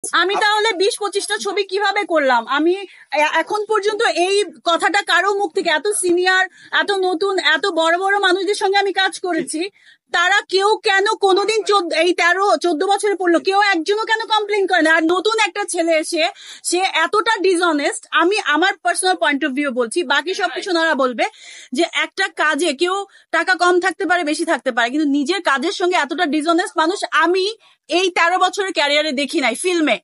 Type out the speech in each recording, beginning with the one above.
আমি তাহলে 20-25টা ছবি কিভাবে করলাম? আমি এখন পর্যন্ত এই কথাটা কারো মুখ থেকে, এত সিনিয়র, এত নতুন, এত বড় বড় মানুষদের সঙ্গে আমি কাজ করেছি, তারা কেউ কেন কোনোদিন এই 13-14 বছরে পড়লো, কেউ একজনও কেন কমপ্লেন করে না? আর নতুন একটা ছেলে এসে সে এতটা ডিসঅনেস্ট, আমি আমার পার্সোনাল পয়েন্ট অফ ভিউ বলছি, বাকি সবকিছু ওনারা বলবে, যে একটা কাজে কেউ টাকা কম থাকতে পারে, বেশি থাকতে পারে, কিন্তু নিজের কাজের সঙ্গে এতটা ডিসঅনেস্ট মানুষ আমি এই 13 বছরের ক্যারিয়ারে দেখি নাই ফিল্মে।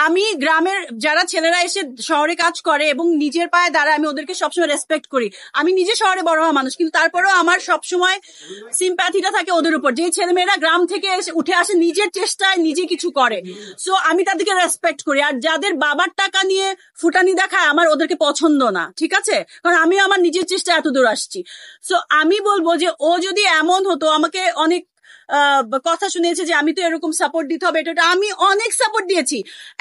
আমি গ্রামের যারা ছেলেরা এসে শহরে কাজ করে এবং নিজের পায়ে দাঁড়ায়, আমি ওদেরকে সবসময় রেসপেক্ট করি। আমি নিজে শহরে বড় হওয়া মানুষ, কিন্তু তারপরেও আমার সবসময় সিম্প্যাথিটা থাকে ওদের উপর, যে ছেলেমেয়েরা গ্রাম থেকে উঠে আসে, নিজের চেষ্টায় নিজে কিছু করে। সো আমি তাদেরকে রেসপেক্ট করি। আর যাদের বাবার টাকা নিয়ে ফুটানি দেখায়, আমার ওদেরকে পছন্দ না, ঠিক আছে? কারণ আমি আমার নিজের চেষ্টায় এত দূর আসছি। সো আমি বলবো যে ও যদি এমন হতো, আমাকে অনেক কথা শুনিয়েছে যে আমি তো এরকম সাপোর্ট দিতে হবে, এটা আমি অনেক সাপোর্ট দিয়েছি।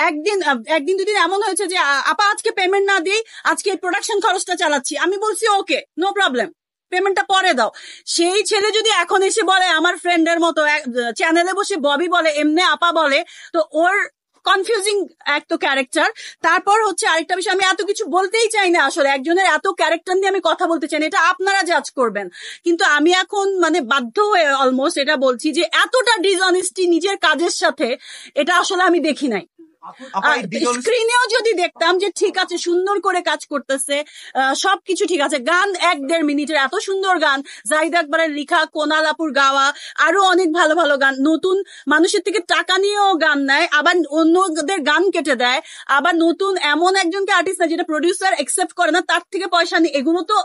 একদিন দুদিন এমন হয়েছে যে আপা আজকে পেমেন্ট না দিই, আজকে প্রোডাকশন খরচটা চালাচ্ছি, আমি বলছি ওকে নো প্রবলেম, পেমেন্টটা পরে দাও। সেই ছেলে যদি এখন এসে বলে আমার ফ্রেন্ডের মতো চ্যানেলে বসে ববি বলে, এমনি আপা বলে, তো ওর কনফিউজিং এক তো ক্যারেক্টার। তারপর হচ্ছে আরেকটা বিষয়, আমি এত কিছু বলতেই চাই না আসলে, একজনের এত ক্যারেক্টার নিয়ে আমি কথা বলতে চাই না, এটা আপনারা জাজ করবেন। কিন্তু আমি এখন মানে বাধ্য হয়ে অলমোস্ট এটা বলছি যে এতটা ডিসঅনেস্টি নিজের কাজের সাথে, এটা আসলে আমি দেখি নাই। স্ক্রিনেও যদি দেখতাম যে ঠিক আছে, সুন্দর করে কাজ করতেছে, সবকিছু ঠিক আছে, গান 1-1.5 মিনিটের এত সুন্দর গান, জাহিদ আকবরের লিখা, কোনাল আপুর গাওয়া, আরো অনেক ভালো ভালো গান, নতুন মানুষের থেকে টাকা নিয়েও গান নেয়, আবার অন্যদের গান কেটে দেয়, আবার নতুন এমন একজনকে আর্টিস্ট না যেটা প্রডিউসার একসেপ্ট করে না, তার থেকে পয়সা নেই। এগুলো তো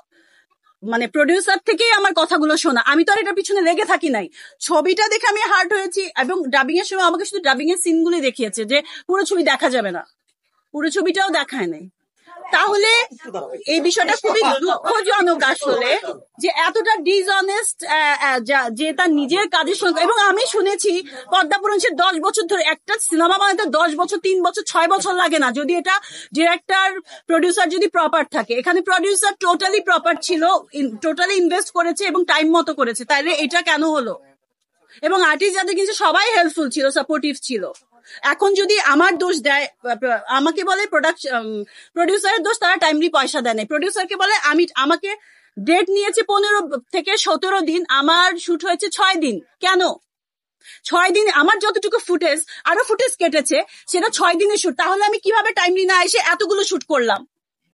মানে প্রডিউসার থেকেই আমার কথাগুলো শোনা, আমি তো আর এটার পিছনে লেগে থাকি নাই। ছবিটা দেখে আমি হার্ট হয়েছি, এবং ডাবিং এর সময় আমাকে শুধু ডাবিং এর সিনগুলি দেখিয়েছে, যে পুরো ছবি দেখা যাবে না, পুরো ছবিটাও দেখায় নাই। তাহলে এই বিষয়টা খুবই দুঃখজনক আসলে, যে এতটা ডিসঅনেস্ট, যে তার নিজের কাজের সঙ্গে। এবং আমি শুনেছি পদ্মাপুরাণ সে 10 বছর ধরে, একটা সিনেমা বানাতে 10 বছর, 3 বছর, 6 বছর লাগে না, যদি এটা ডিরেক্টর প্রডিউসার যদি প্রপার থাকে। এখানে প্রডিউসার টোটালি প্রপার ছিল, টোটালি ইনভেস্ট করেছে এবং টাইম মতো করেছে, তাইলে এটা কেন হলো? এবং আর্টিস্ট যাদের কিন্তু সবাই হেল্পফুল ছিল, সাপোর্টিভ ছিল। এখন যদি আমার দোষ দেয়, আমাকে বলে প্রডিউসারের দোষ, তারা টাইমলি পয়সা দেয় নাই। প্রডিউসারকে বলে আমাকে ডেট নিয়েছে 15 থেকে 17 দিন, আমার শুট হয়েছে 6 দিন। কেন 6 দিন? আমার যতটুকু ফুটেজ, আরো ফুটেজ কেটেছে, সেটা 6 দিনের শুট, তাহলে আমি কিভাবে টাইমলি না এসে এতগুলো শুট করলাম?